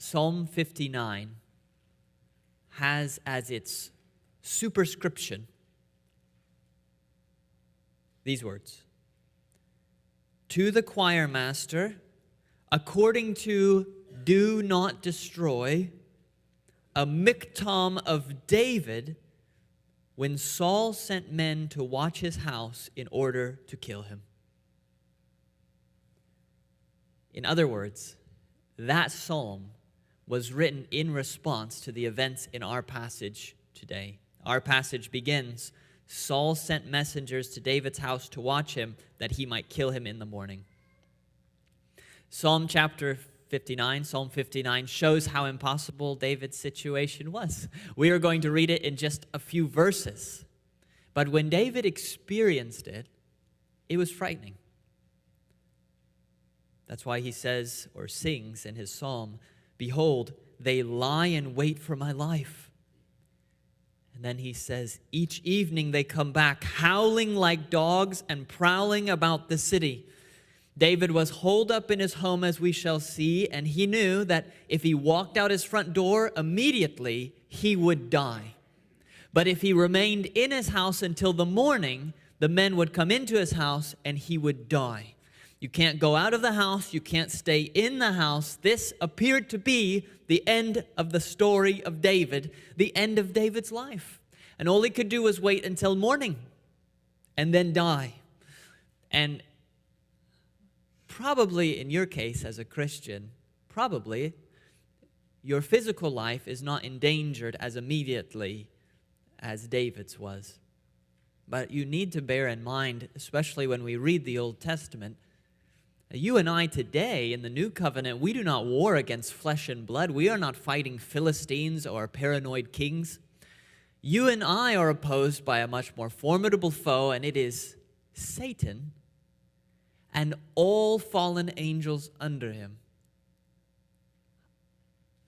Psalm 59 has as its superscription these words: to the choir master, according to do not destroy, a miktam of David, when Saul sent men to watch his house in order to kill him. In other words, that psalm was written in response to the events in our passage today. Our passage begins, Saul sent messengers to David's house to watch him, that he might kill him in the morning. Psalm 59 shows how impossible David's situation was. We are going to read it in just a few verses. But when David experienced it, it was frightening. That's why he says or sings in his psalm, behold, they lie in wait for my life. And then he says, each evening they come back, howling like dogs and prowling about the city. David was holed up in his home, as we shall see, and he knew that if he walked out his front door, immediately he would die. But if he remained in his house until the morning, the men would come into his house and he would die. You can't go out of the house. You can't stay in the house. This appeared to be the end of the story of David, the end of David's life. And all he could do was wait until morning and then die. And probably in your case as a Christian, probably your physical life is not endangered as immediately as David's was. But you need to bear in mind, especially when we read the Old Testament, you and I today in the New Covenant, we do not war against flesh and blood. We are not fighting Philistines or paranoid kings. You and I are opposed by a much more formidable foe, and it is Satan and all fallen angels under him.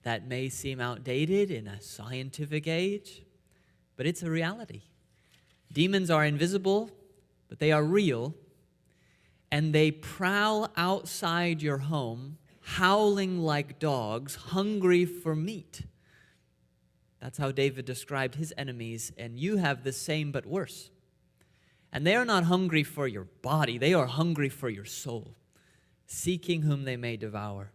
That may seem outdated in a scientific age, but it's a reality. Demons are invisible, but they are real. And they prowl outside your home, howling like dogs, hungry for meat. That's how David described his enemies, and you have the same but worse. And they are not hungry for your body, they are hungry for your soul, seeking whom they may devour.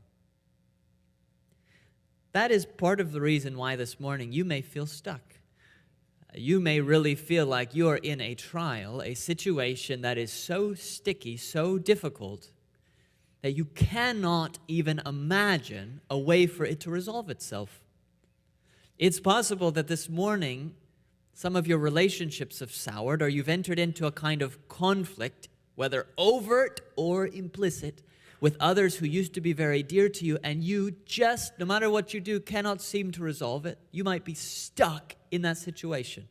That is part of the reason why this morning you may feel stuck. You may really feel like you are in a trial, a situation that is so sticky, so difficult, that you cannot even imagine a way for it to resolve itself. It's possible that this morning some of your relationships have soured, or you've entered into a kind of conflict, whether overt or implicit, with others who used to be very dear to you, and you just, no matter what you do, cannot seem to resolve it. You might be stuck in that situation.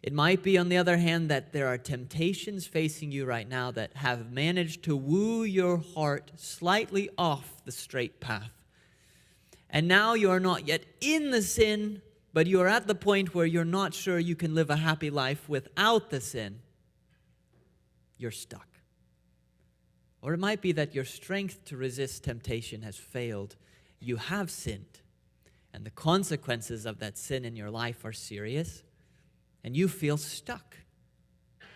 It might be, on the other hand, that there are temptations facing you right now that have managed to woo your heart slightly off the straight path. And now you are not yet in the sin, but you are at the point where you're not sure you can live a happy life without the sin. You're stuck. Or it might be that your strength to resist temptation has failed. You have sinned, and the consequences of that sin in your life are serious, and you feel stuck,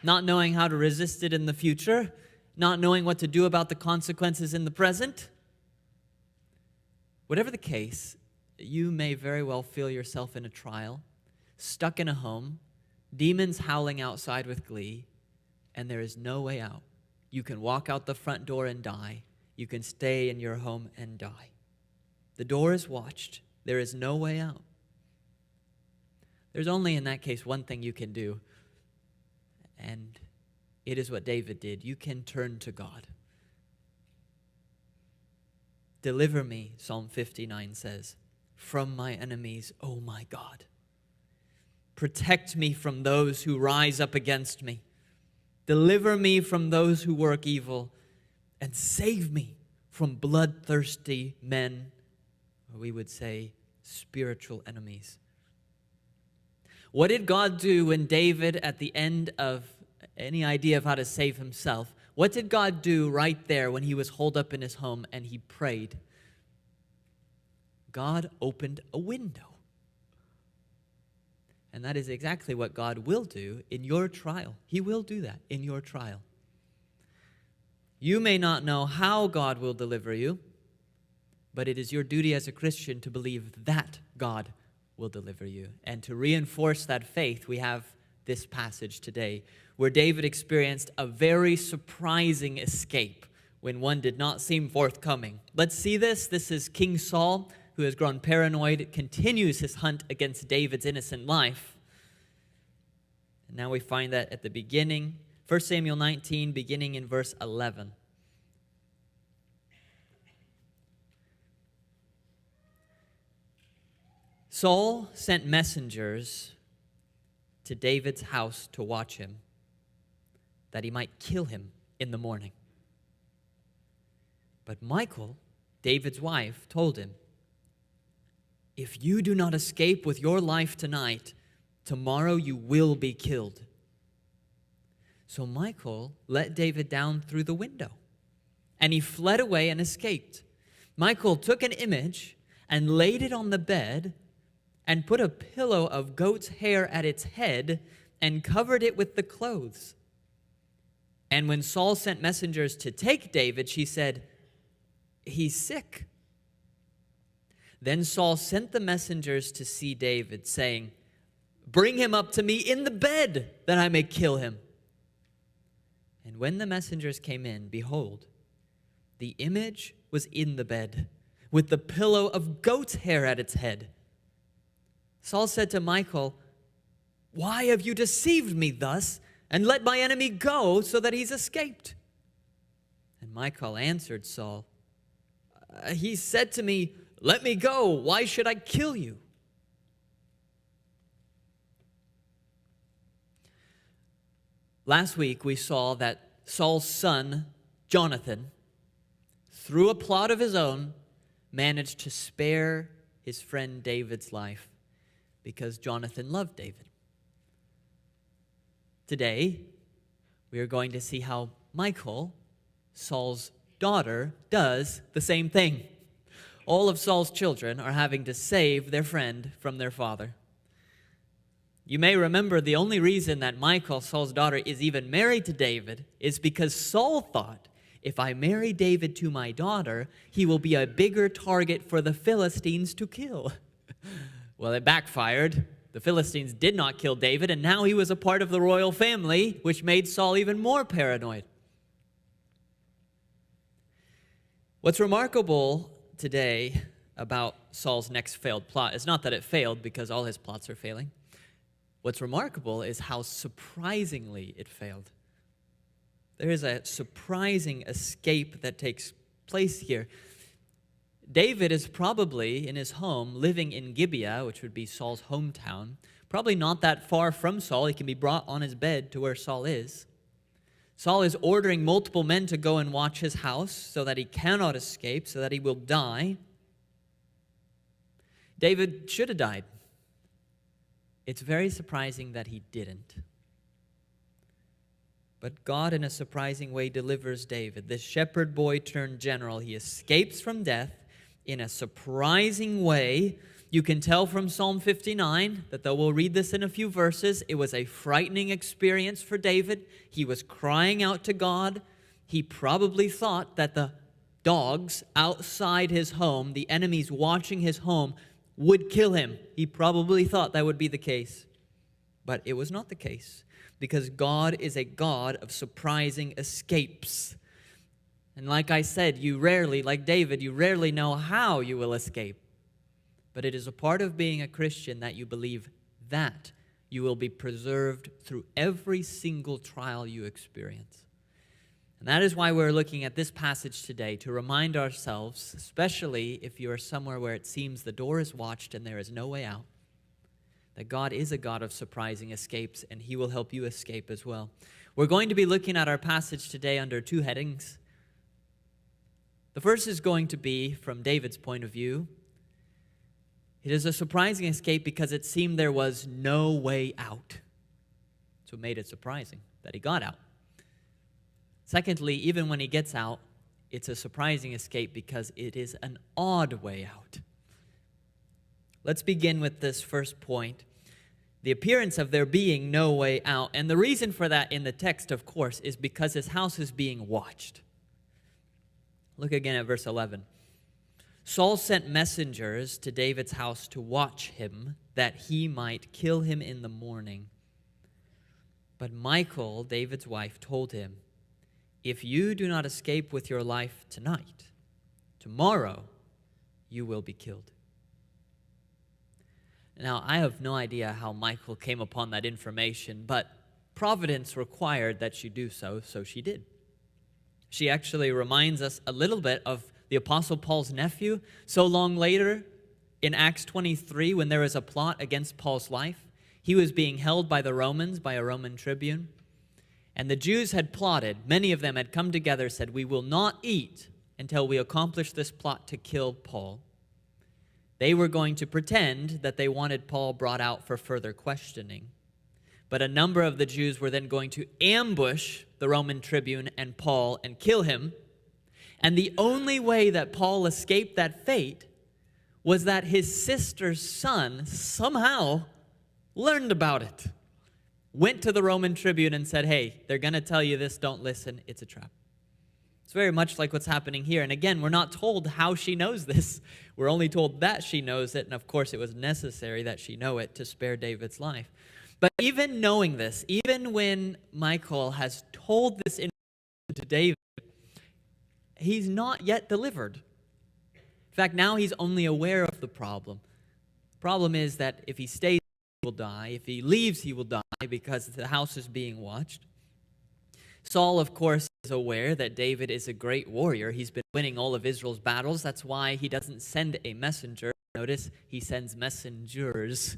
not knowing how to resist it in the future, not knowing what to do about the consequences in the present. Whatever the case, you may very well feel yourself in a trial, stuck in a home, demons howling outside with glee, and there is no way out. You can walk out the front door and die. You can stay in your home and die. The door is watched. There is no way out. There's only, in that case, one thing you can do, and it is what David did. You can turn to God. Deliver me, Psalm 59 says, from my enemies, O my God. Protect me from those who rise up against me. Deliver me from those who work evil, and save me from bloodthirsty men, or we would say spiritual enemies. What did God do when David, at the end of any idea of how to save himself, what did God do right there when he was holed up in his home and he prayed? God opened a window. And that is exactly what God will do in your trial. He will do that in your trial. You may not know how God will deliver you, but it is your duty as a Christian to believe that God will deliver you. And to reinforce that faith, we have this passage today where David experienced a very surprising escape when one did not seem forthcoming. Let's see this. This is King Saul, who has grown paranoid, continues his hunt against David's innocent life. And now we find that at the beginning, 1 Samuel 19, beginning in verse 11. Saul sent messengers to David's house to watch him, that he might kill him in the morning. But Michal, David's wife, told him, "If you do not escape with your life tonight, tomorrow you will be killed." So Michal let David down through the window, and he fled away and escaped. Michal took an image and laid it on the bed and put a pillow of goat's hair at its head and covered it with the clothes. And when Saul sent messengers to take David, she said, "He's sick." Then Saul sent the messengers to see David, saying, "Bring him up to me in the bed, that I may kill him." And when the messengers came in, behold, the image was in the bed, with the pillow of goat's hair at its head. Saul said to Michal, "Why have you deceived me thus, and let my enemy go so that he's escaped?" And Michal answered Saul, "He said to me, 'Let me go. Why should I kill you?'" Last week we saw that Saul's son, Jonathan, through a plot of his own, managed to spare his friend David's life because Jonathan loved David. Today, we are going to see how Michal, Saul's daughter, does the same thing. All of Saul's children are having to save their friend from their father. You may remember the only reason that Michal, Saul's daughter, is even married to David is because Saul thought, if I marry David to my daughter, he will be a bigger target for the Philistines to kill. Well, it backfired. The Philistines did not kill David, and now he was a part of the royal family, which made Saul even more paranoid. What's remarkable today about Saul's next failed plot is not that it failed, because all his plots are failing. What's remarkable is how surprisingly it failed. There is a surprising escape that takes place here. David is probably in his home living in Gibeah, which would be Saul's hometown, probably not that far from Saul. He can be brought on his bed to where Saul is. Saul is ordering multiple men to go and watch his house so that he cannot escape, so that he will die. David should have died. It's very surprising that he didn't. But God, in a surprising way, delivers David. This shepherd boy turned general. He escapes from death in a surprising way. You can tell from Psalm 59 that though we'll read this in a few verses, it was a frightening experience for David. He was crying out to God. He probably thought that the dogs outside his home, the enemies watching his home, would kill him. He probably thought that would be the case. But it was not the case, because God is a God of surprising escapes. And like I said, you rarely, like David, you rarely know how you will escape. But it is a part of being a Christian that you believe that you will be preserved through every single trial you experience. And that is why we're looking at this passage today, to remind ourselves, especially if you are somewhere where it seems the door is watched and there is no way out, that God is a God of surprising escapes, and He will help you escape as well. We're going to be looking at our passage today under two headings. The first is going to be from David's point of view. It is a surprising escape because it seemed there was no way out. So it made it surprising that he got out. Secondly, even when he gets out, it's a surprising escape because it is an odd way out. Let's begin with this first point, the appearance of there being no way out. And the reason for that in the text, of course, is because his house is being watched. Look again at verse 11. Saul sent messengers to David's house to watch him, that he might kill him in the morning. But Michal, David's wife, told him, if you do not escape with your life tonight, tomorrow you will be killed. Now, I have no idea how Michal came upon that information, but providence required that she do so, so she did. She actually reminds us a little bit of the Apostle Paul's nephew. So long later, in Acts 23, when there was a plot against Paul's life, he was being held by the Romans, by a Roman tribune, and the Jews had plotted. Many of them had come together, said, we will not eat until we accomplish this plot to kill Paul. They were going to pretend that they wanted Paul brought out for further questioning. But a number of the Jews were then going to ambush the Roman tribune and Paul and kill him. And the only way that Paul escaped that fate was that his sister's son somehow learned about it, went to the Roman tribune and said, hey, they're going to tell you this, don't listen, it's a trap. It's very much like what's happening here. And again, we're not told how she knows this. We're only told that she knows it, and of course it was necessary that she know it to spare David's life. But even knowing this, even when Michal has told this information to David, he's not yet delivered. In fact, now he's only aware of the problem. The problem is that if he stays, he will die. If he leaves, he will die because the house is being watched. Saul, of course, is aware that David is a great warrior. He's been winning all of Israel's battles. That's why he doesn't send a messenger. Notice he sends messengers.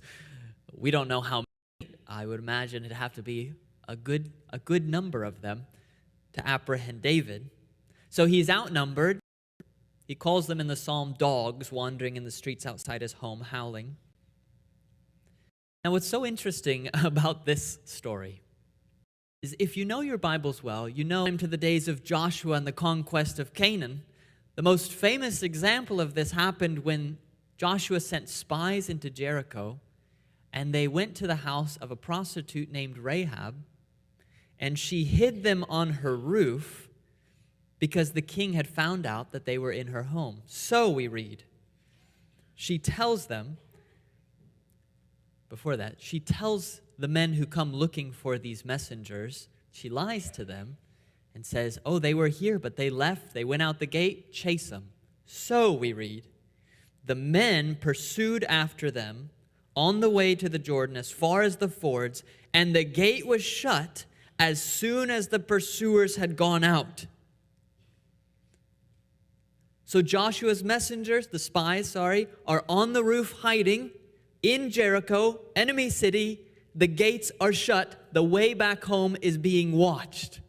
We don't know how many. I would imagine it'd have to be a good number of them to apprehend David. So he's outnumbered. He calls them in the psalm dogs wandering in the streets outside his home, howling. Now, what's so interesting about this story is if you know your Bibles well, you know to the days of Joshua and the conquest of Canaan. The most famous example of this happened when Joshua sent spies into Jericho, and they went to the house of a prostitute named Rahab, and she hid them on her roof because the king had found out that they were in her home. So we read, she tells them, before that, she tells the men who come looking for these messengers, she lies to them and says, oh, they were here, but they left. They went out the gate, chase them. So we read, the men pursued after them on the way to the Jordan as far as the fords, and the gate was shut as soon as the pursuers had gone out. So Joshua's messengers, the spies, are on the roof hiding in Jericho, enemy city. The gates are shut. The way back home is being watched.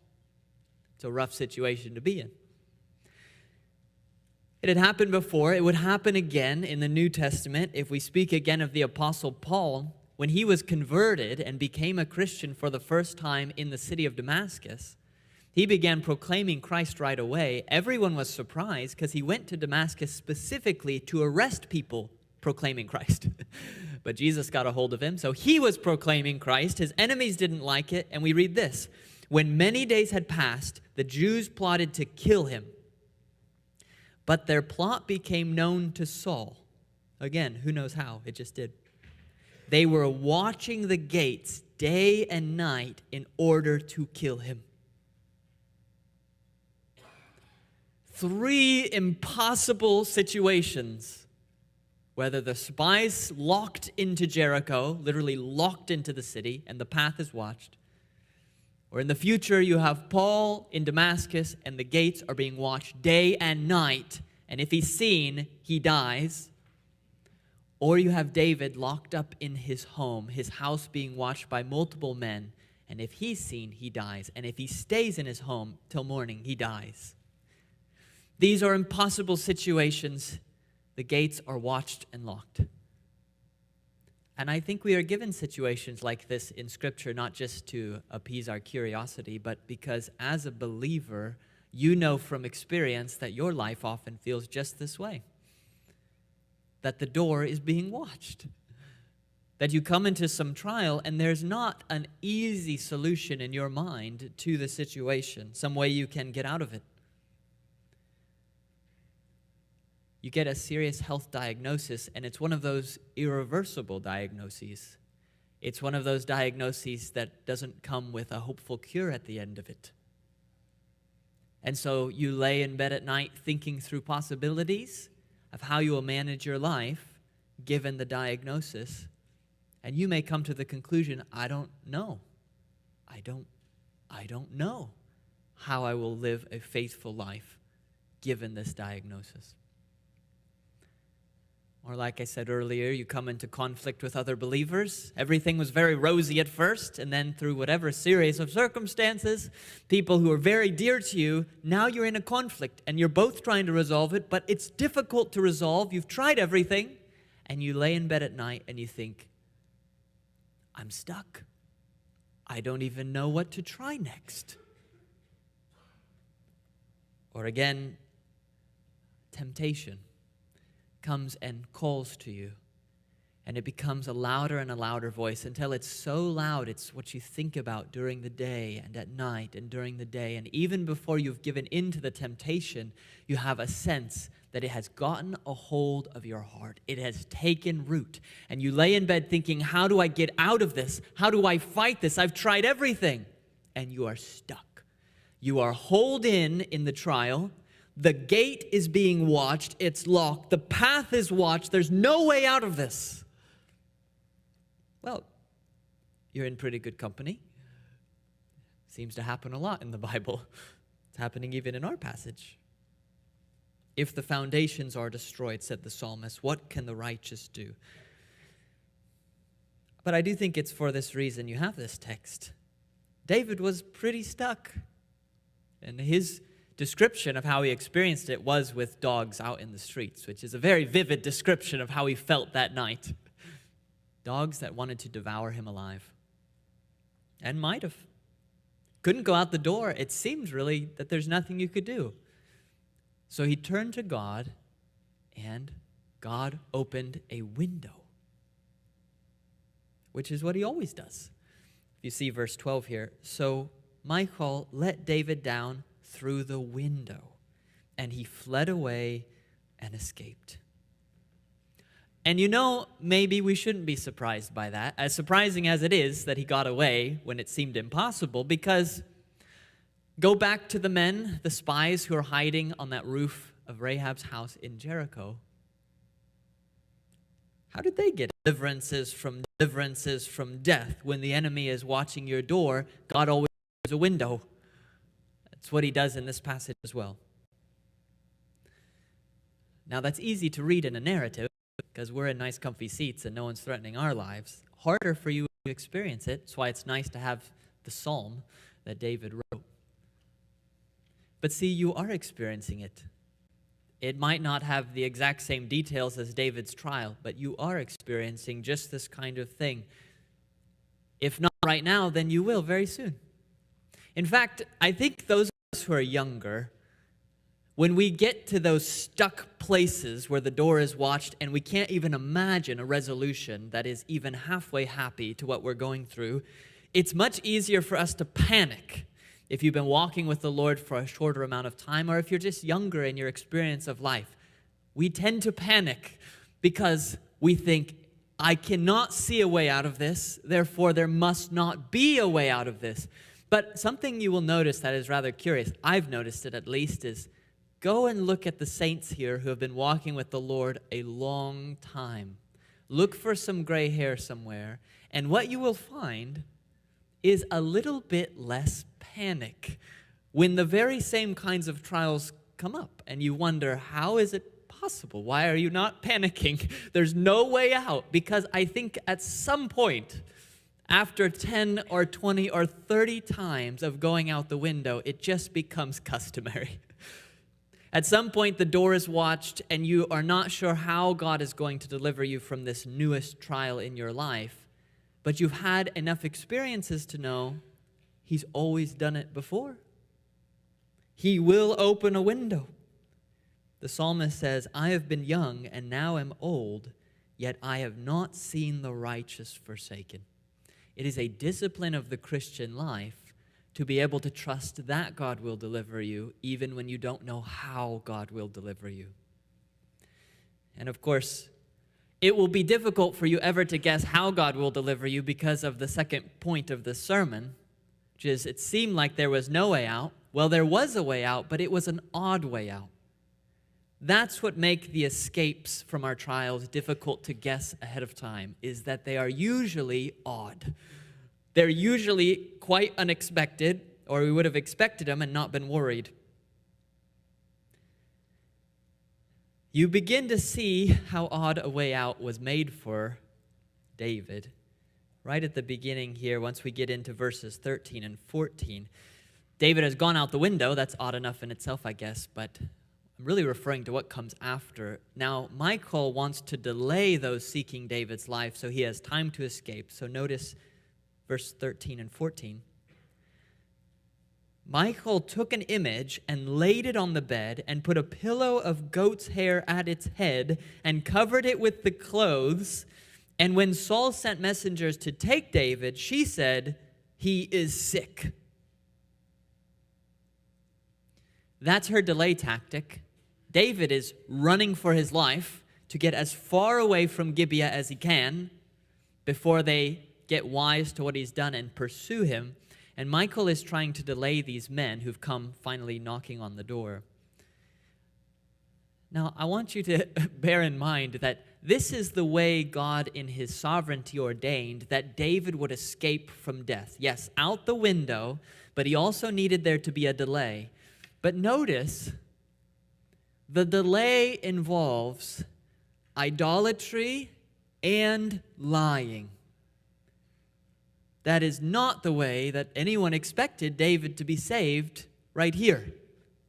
It's a rough situation to be in. It had happened before. It would happen again in the New Testament. If we speak again of the Apostle Paul, when he was converted and became a Christian for the first time in the city of Damascus, he began proclaiming Christ right away. Everyone was surprised because he went to Damascus specifically to arrest people proclaiming Christ. But Jesus got a hold of him, so he was proclaiming Christ. His enemies didn't like it, and we read this. When many days had passed, the Jews plotted to kill him. But their plot became known to Saul. Again, who knows how? It just did. They were watching the gates day and night in order to kill him. 3 impossible situations. Whether the spies locked into Jericho, literally locked into the city, and the path is watched. Or in the future, you have Paul in Damascus, and the gates are being watched day and night. And if he's seen, he dies. Or you have David locked up in his home, his house being watched by multiple men. And if he's seen, he dies. And if he stays in his home till morning, he dies. These are impossible situations. The gates are watched and locked. And I think we are given situations like this in Scripture, not just to appease our curiosity, but because as a believer, you know from experience that your life often feels just this way. that the door is being watched. That you come into some trial and there's not an easy solution in your mind to the situation, some way you can get out of it. You get a serious health diagnosis, and it's one of those irreversible diagnoses. It's one of those diagnoses that doesn't come with a hopeful cure at the end of it. And so you lay in bed at night thinking through possibilities of how you will manage your life given the diagnosis. And you may come to the conclusion, I don't know. I don't know how I will live a faithful life given this diagnosis. Or like I said earlier, you come into conflict with other believers. Everything was very rosy at first, and then through whatever series of circumstances, people who are very dear to you, now you're in a conflict, and you're both trying to resolve it, but it's difficult to resolve. You've tried everything, and you lay in bed at night and you think, I'm stuck. I don't even know what to try next. Or again, temptation comes and calls to you, and it becomes a louder and a louder voice until it's so loud it's what you think about during the day and at night and during the day. And even before you've given in to the temptation, you have a sense that it has gotten a hold of your heart. It has taken root. And you lay in bed thinking, how do I get out of this? How do I fight this? I've tried everything. And you are stuck. You are holed in the trial. The gate is being watched. It's locked. The path is watched. There's no way out of this. Well, you're in pretty good company. Seems to happen a lot in the Bible. It's happening even in our passage. If the foundations are destroyed, said the psalmist, what can the righteous do? But I do think it's for this reason you have this text. David was pretty stuck. And his description of how he experienced it was with dogs out in the streets, which is a very vivid description of how he felt that night. Dogs that wanted to devour him alive. And might have. Couldn't go out the door. It seemed really that there's nothing you could do. So he turned to God, and God opened a window, which is what he always does. If you see verse 12 here, so Michal let David down through the window, and he fled away and escaped. And you know, maybe we shouldn't be surprised by that, as surprising as it is that he got away when it seemed impossible, because go back to the men, the spies who are hiding on that roof of Rahab's house in Jericho. How did they get deliverances from death when the enemy is watching your door? God always has a window. That's what he does in this passage as well. Now that's easy to read in a narrative because we're in nice comfy seats and no one's threatening our lives. Harder for you to experience it. That's why it's nice to have the psalm that David wrote. But see, you are experiencing it. It might not have the exact same details as David's trial, but you are experiencing just this kind of thing. If not right now, then you will very soon. In fact, I think those of us who are younger, when we get to those stuck places where the door is watched and we can't even imagine a resolution that is even halfway happy to what we're going through, it's much easier for us to panic. If you've been walking with the Lord for a shorter amount of time, or if you're just younger in your experience of life, we tend to panic because we think, I cannot see a way out of this, therefore there must not be a way out of this. But something you will notice that is rather curious, I've noticed it at least, is go and look at the saints here who have been walking with the Lord a long time. Look for some gray hair somewhere, and what you will find is a little bit less panic when the very same kinds of trials come up and you wonder, how is it possible? Why are you not panicking? There's no way out, because I think at some point, after 10 or 20 or 30 times of going out the window, it just becomes customary. At some point, the door is watched and you are not sure how God is going to deliver you from this newest trial in your life, but you've had enough experiences to know He's always done it before. He will open a window. the psalmist says, I have been young and now am old, yet I have not seen the righteous forsaken. It is a discipline of the Christian life to be able to trust that God will deliver you, even when you don't know how God will deliver you. And of course, it will be difficult for you ever to guess how God will deliver you because of the second point of the sermon, which is it seemed like there was no way out. Well, there was a way out, but it was an odd way out. That's what makes the escapes from our trials difficult to guess ahead of time, is that they are usually odd. They're usually quite unexpected, or we would have expected them and not been worried. You begin to see how odd a way out was made for David. Right at the beginning here, once we get into verses 13 and 14, David has gone out the window. That's odd enough in itself, I guess, but I'm really referring to what comes after. Now, Michal wants to delay those seeking David's life so he has time to escape. So notice verse 13 and 14. Michal took an image and laid it on the bed and put a pillow of goat's hair at its head and covered it with the clothes. And when Saul sent messengers to take David, she said, he is sick. That's her delay tactic. David is running for his life to get as far away from Gibeah as he can before they get wise to what he's done and pursue him. And Michal is trying to delay these men who've come finally knocking on the door. Now, I want you to bear in mind that this is the way God in his sovereignty ordained that David would escape from death. Yes, out the window, but he also needed there to be a delay. But notice, the delay involves idolatry and lying. That is not the way that anyone expected David to be saved right here.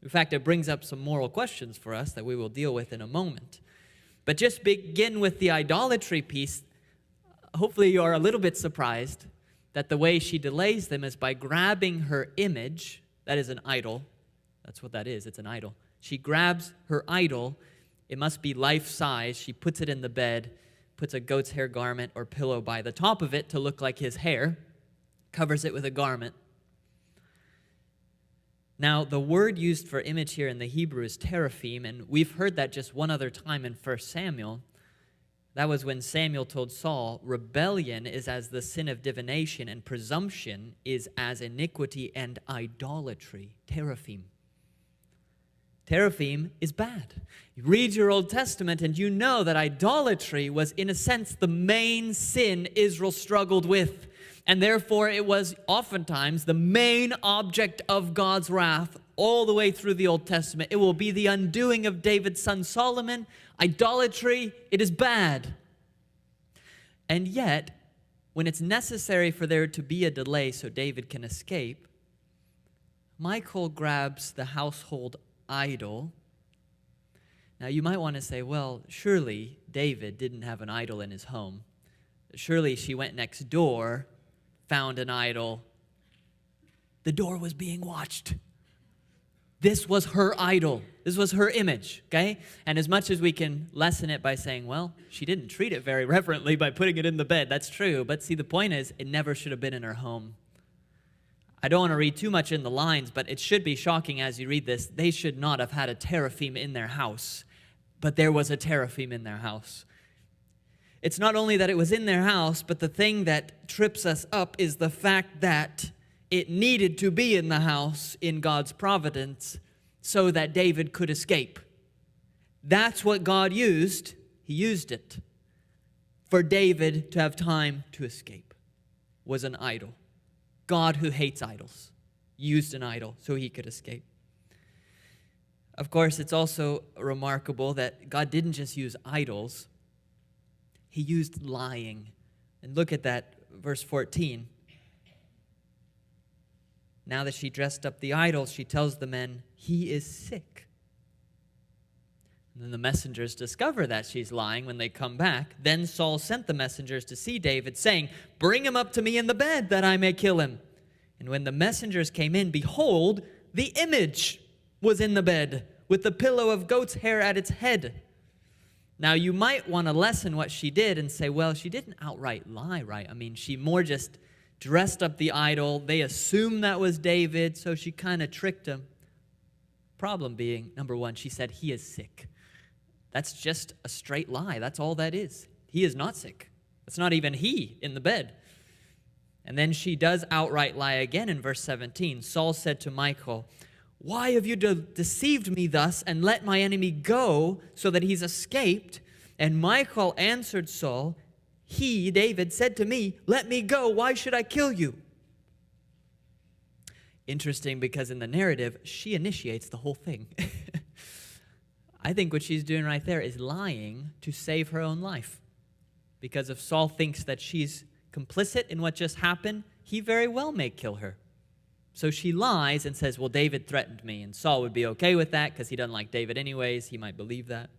In fact, it brings up some moral questions for us that we will deal with in a moment. But just begin with the idolatry piece. Hopefully you are a little bit surprised that the way she delays them is by grabbing her image. That is an idol. That's what that is. It's an idol. She grabs her idol. It must be life-size. She puts it in the bed, puts a goat's hair garment or pillow by the top of it to look like his hair, covers it with a garment. Now, the word used for image here in the Hebrew is teraphim, and we've heard that just one other time in 1 Samuel. That was when Samuel told Saul, rebellion is as the sin of divination, and presumption is as iniquity and idolatry. Teraphim. Teraphim is bad. You read your Old Testament and you know that idolatry was, in a sense, the main sin Israel struggled with. And therefore, it was oftentimes the main object of God's wrath all the way through the Old Testament. It will be the undoing of David's son Solomon. Idolatry, it is bad. And yet, when it's necessary for there to be a delay so David can escape, Michal grabs the household idol. Now, you might want to say, well, surely David didn't have an idol in his home. Surely she went next door, found an idol. The door was being watched. This was her idol. This was her image, okay? And as much as we can lessen it by saying, well, she didn't treat it very reverently by putting it in the bed. That's true. But see, the point is, it never should have been in her home. I don't want to read too much in the lines, but it should be shocking as you read this. They should not have had a teraphim in their house, but there was a teraphim in their house. It's not only that it was in their house, but the thing that trips us up is the fact that it needed to be in the house in God's providence so that David could escape. That's what God used. He used it for David to have time to escape. Was an idol. God, who hates idols, used an idol so he could escape. Of course, it's also remarkable that God didn't just use idols. He used lying. And look at that, verse 14. Now that she dressed up the idol, she tells the men, he is sick. And then the messengers discover that she's lying when they come back. Then Saul sent the messengers to see David, saying, bring him up to me in the bed, that I may kill him. And when the messengers came in, behold, the image was in the bed, with the pillow of goat's hair at its head. Now, you might want to lessen what she did and say, well, she didn't outright lie, right? I mean, she more just dressed up the idol. They assumed that was David, so she kind of tricked him. Problem being, number one, she said, he is sick. That's just a straight lie. That's all that is. He is not sick. It's not even he in the bed. And then she does outright lie again in verse 17. Saul said to Michal, why have you deceived me thus and let my enemy go so that he's escaped? And Michal answered Saul, he, David, said to me, let me go. Why should I kill you? Interesting, because in the narrative, she initiates the whole thing. I think what she's doing right there is lying to save her own life. Because if Saul thinks that she's complicit in what just happened, he very well may kill her. So she lies and says, well, David threatened me. And Saul would be okay with that because he doesn't like David anyways. He might believe that.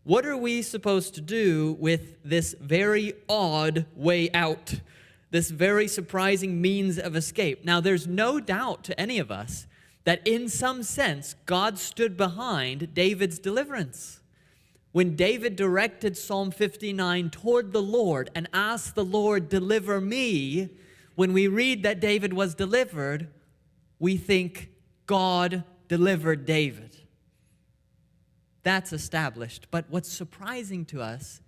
What are we supposed to do with this very odd way out? This very surprising means of escape? Now, there's no doubt to any of us that in some sense, God stood behind David's deliverance. When David directed Psalm 59 toward the Lord and asked the Lord, deliver me, when we read that David was delivered, we think God delivered David. That's established. But what's surprising to us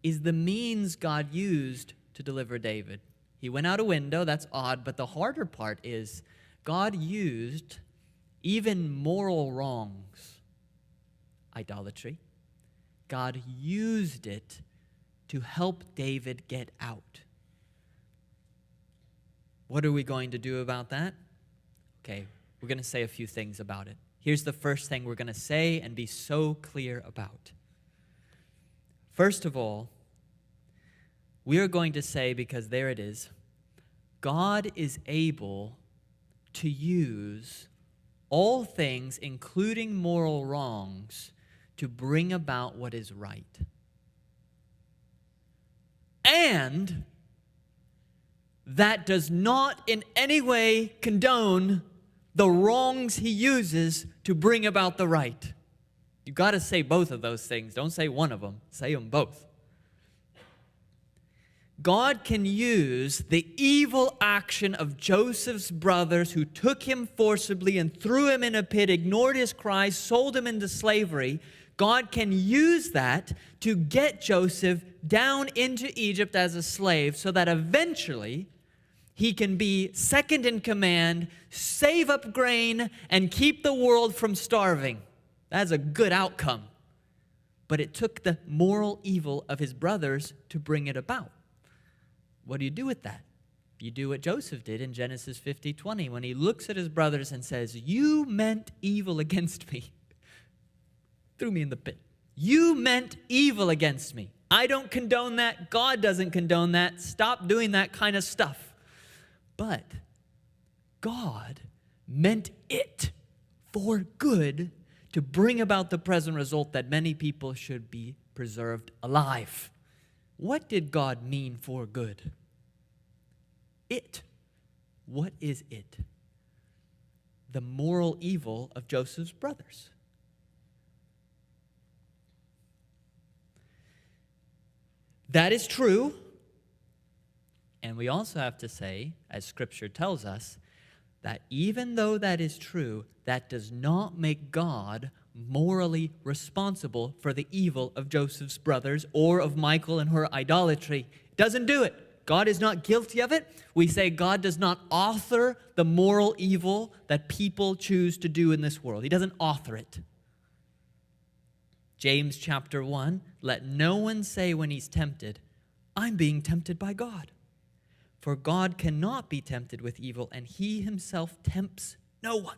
is the means God used to deliver David. He went out a window, that's odd, but the harder part is God used even moral wrongs, idolatry. God used it to help David get out. What are we going to do about that? Okay, we're going to say a few things about it. Here's the first thing we're going to say and be so clear about. First of all, we are going to say, because there it is, God is able to use all things, including moral wrongs, to bring about what is right. And that does not in any way condone the wrongs he uses to bring about the right. You've got to say both of those things. Don't say one of them. Say them both. God can use the evil action of Joseph's brothers who took him forcibly and threw him in a pit, ignored his cries, sold him into slavery. God can use that to get Joseph down into Egypt as a slave so that eventually he can be second in command, save up grain, and keep the world from starving. That's a good outcome. But it took the moral evil of his brothers to bring it about. What do you do with that? You do what Joseph did in Genesis 50:20 when he looks at his brothers and says, you meant evil against me. Threw me in the pit. You meant evil against me. I don't condone that. God doesn't condone that. Stop doing that kind of stuff. But God meant it for good to bring about the present result that many people should be preserved alive. What did God mean for good? It. What is it? The moral evil of Joseph's brothers. That is true. And we also have to say, as Scripture tells us, that even though that is true, that does not make God morally responsible for the evil of Joseph's brothers or of Michal and her idolatry. It doesn't do it. God is not guilty of it. We say God does not author the moral evil that people choose to do in this world. He doesn't author it. James chapter 1, let no one say when he's tempted, I'm being tempted by God. For God cannot be tempted with evil, and he himself tempts no one.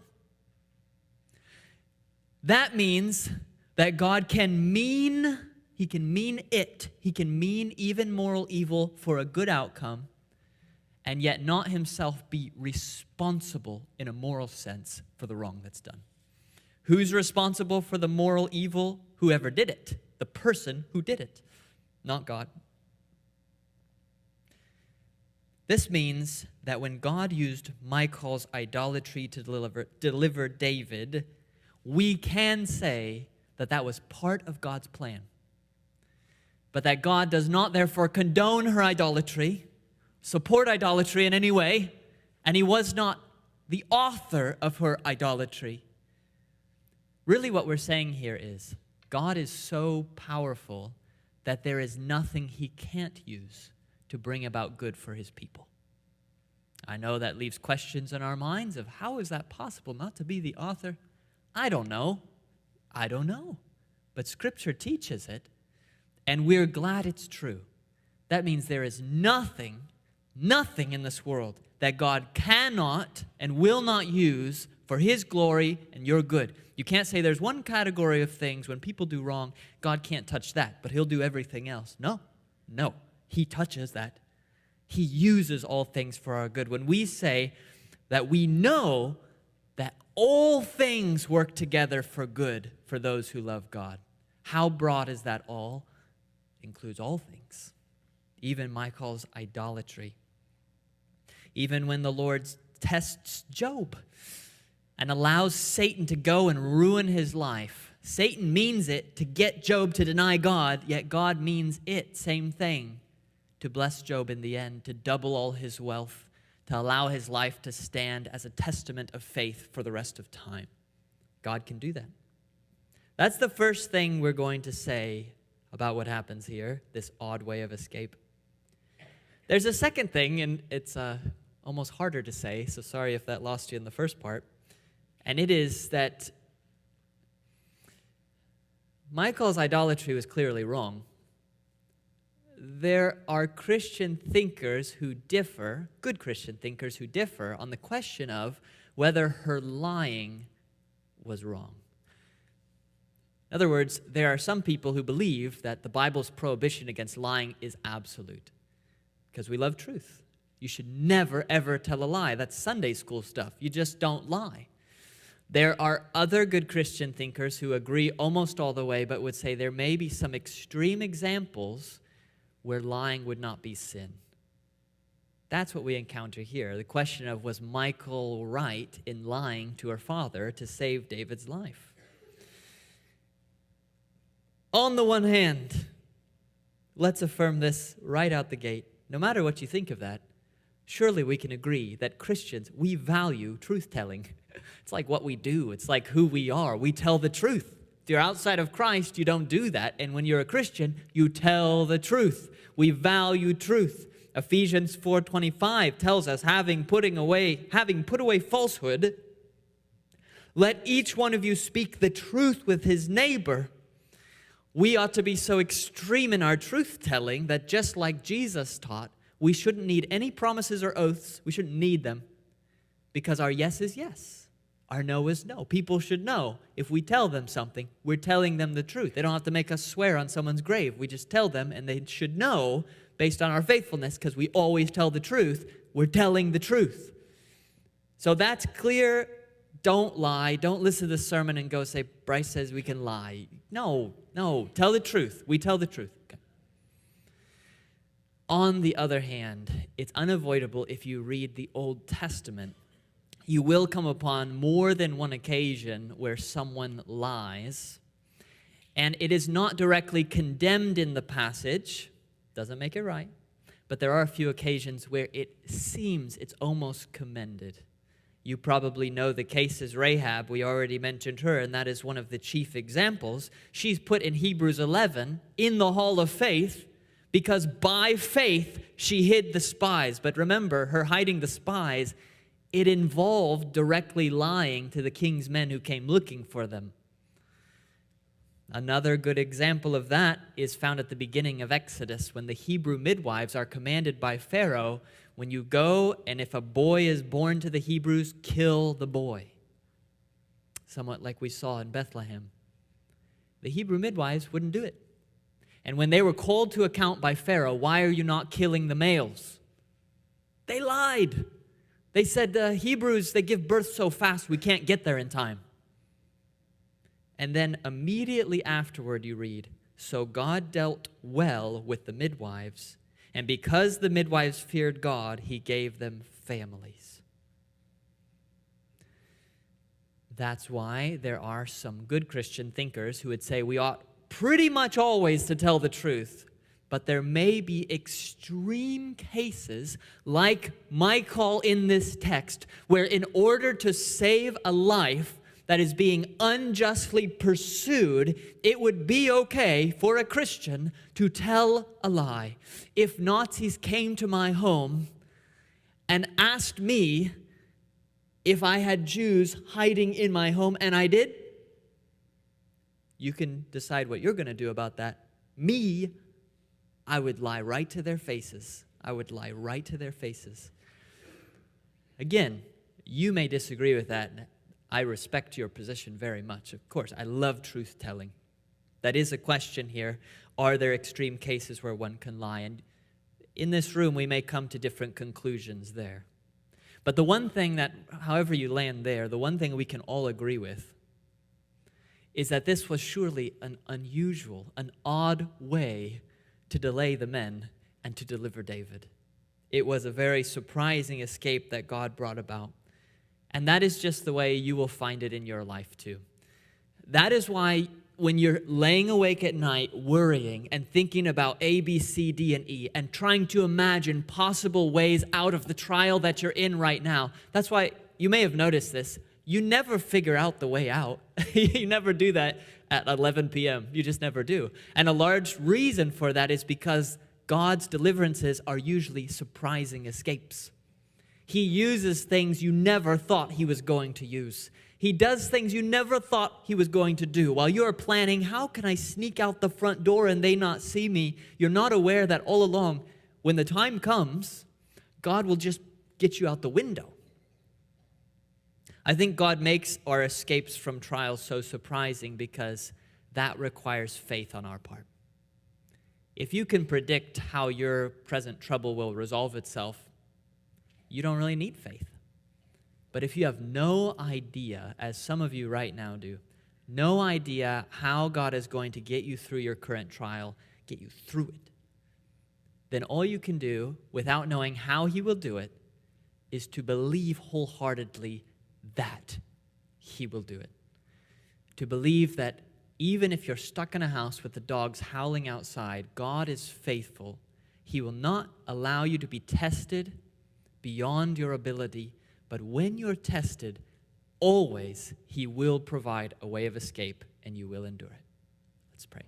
That means that God can mean, he can mean even moral evil for a good outcome, and yet not himself be responsible in a moral sense for the wrong that's done. Who's responsible for the moral evil? Whoever did it. The person who did it, not God. This means that when God used Michal's idolatry to deliver David, we can say that that was part of God's plan. But that God does not therefore condone her idolatry, support idolatry in any way, and he was not the author of her idolatry. Really what we're saying here is God is so powerful that there is nothing he can't use to bring about good for his people. I know that leaves questions in our minds of how is that possible not to be the author? I don't know. But Scripture teaches it, and we're glad it's true. That means there is nothing in this world that God cannot and will not use for his glory and your good. You can't say there's one category of things when people do wrong, God can't touch that, but he'll do everything else. No. He touches that. He uses all things for our good. When we say that we know that all things work together for good for those who love God, how broad is that all? It includes all things, even Michal's idolatry. Even when the Lord tests Job and allows Satan to go and ruin his life, Satan means it to get Job to deny God, yet God means it, same thing, to bless Job in the end, to double all his wealth, to allow his life to stand as a testament of faith for the rest of time. God can do that. That's the first thing we're going to say about what happens here, this odd way of escape. There's a second thing, and it's almost harder to say, so sorry if that lost you in the first part, and it is that Michal's idolatry was clearly wrong. There are Christian thinkers who differ, good Christian thinkers who differ, on the question of whether her lying was wrong. In other words, there are some people who believe that the Bible's prohibition against lying is absolute because we love truth. You should never, ever tell a lie. That's Sunday school stuff. You just don't lie. There are other good Christian thinkers who agree almost all the way, but would say there may be some extreme examples where lying would not be sin. That's what we encounter here. The question of, was Michal right in lying to her father to save David's life? On the one hand, let's affirm this right out the gate. No matter what you think of that, surely we can agree that Christians, we value truth-telling. It's like what we do. It's like who we are. We tell the truth. If you're outside of Christ, you don't do that. And when you're a Christian, you tell the truth. We value truth. Ephesians 4:25 tells us, having put away falsehood, let each one of you speak the truth with his neighbor. We ought to be so extreme in our truth-telling that just like Jesus taught, we shouldn't need any promises or oaths. We shouldn't need them because our yes is yes. Our no is no. People should know if we tell them something, we're telling them the truth. They don't have to make us swear on someone's grave. We just tell them, and they should know, based on our faithfulness, because we always tell the truth, we're telling the truth. So that's clear. Don't lie. Don't listen to the sermon and go say, Bryce says we can lie. No. Tell the truth. We tell the truth. Okay. On the other hand, it's unavoidable if you read the Old Testament. You will come upon more than one occasion where someone lies, and it is not directly condemned in the passage, doesn't make it right, but there are a few occasions where it seems it's almost commended. You probably know the case is Rahab. We already mentioned her, and that is one of the chief examples. She's put in Hebrews 11 in the hall of faith because by faith she hid the spies. But remember, her hiding the spies, it involved directly lying to the king's men who came looking for them. Another good example of that is found at the beginning of Exodus when the Hebrew midwives are commanded by Pharaoh, when you go and if a boy is born to the Hebrews, kill the boy. Somewhat like we saw in Bethlehem. The Hebrew midwives wouldn't do it. And when they were called to account by Pharaoh, why are you not killing the males? They lied. They said, the Hebrews, they give birth so fast we can't get there in time. And then immediately afterward you read, so God dealt well with the midwives, and because the midwives feared God, he gave them families. That's why there are some good Christian thinkers who would say we ought pretty much always to tell the truth. But there may be extreme cases, like Michal in this text, where in order to save a life that is being unjustly pursued, it would be okay for a Christian to tell a lie. If Nazis came to my home and asked me if I had Jews hiding in my home, and I did, you can decide what you're going to do about that. Me, I would lie right to their faces. I would lie right to their faces. Again, you may disagree with that. I respect your position very much. Of course, I love truth-telling. That is a question here. Are there extreme cases where one can lie? And in this room, we may come to different conclusions there. But the one thing that, however you land there, the one thing we can all agree with is that this was surely an unusual, an odd way to delay the men and to deliver David. It was a very surprising escape that God brought about. And that is just the way you will find it in your life too. That is why when you're laying awake at night worrying and thinking about A, B, C, D, and E and trying to imagine possible ways out of the trial that you're in right now, that's why you may have noticed this. You never figure out the way out. You never do that at 11 p.m. You just never do. And a large reason for that is because God's deliverances are usually surprising escapes. He uses things you never thought he was going to use. He does things you never thought he was going to do. While you're planning, how can I sneak out the front door and they not see me? You're not aware that all along, when the time comes, God will just get you out the window. I think God makes our escapes from trials so surprising because that requires faith on our part. If you can predict how your present trouble will resolve itself, you don't really need faith. But if you have no idea, as some of you right now do, no idea how God is going to get you through your current trial, get you through it, then all you can do without knowing how he will do it is to believe wholeheartedly that he will do it. To believe that even if you're stuck in a house with the dogs howling outside, God is faithful. He will not allow you to be tested beyond your ability, but when you're tested, always he will provide a way of escape and you will endure it. Let's pray.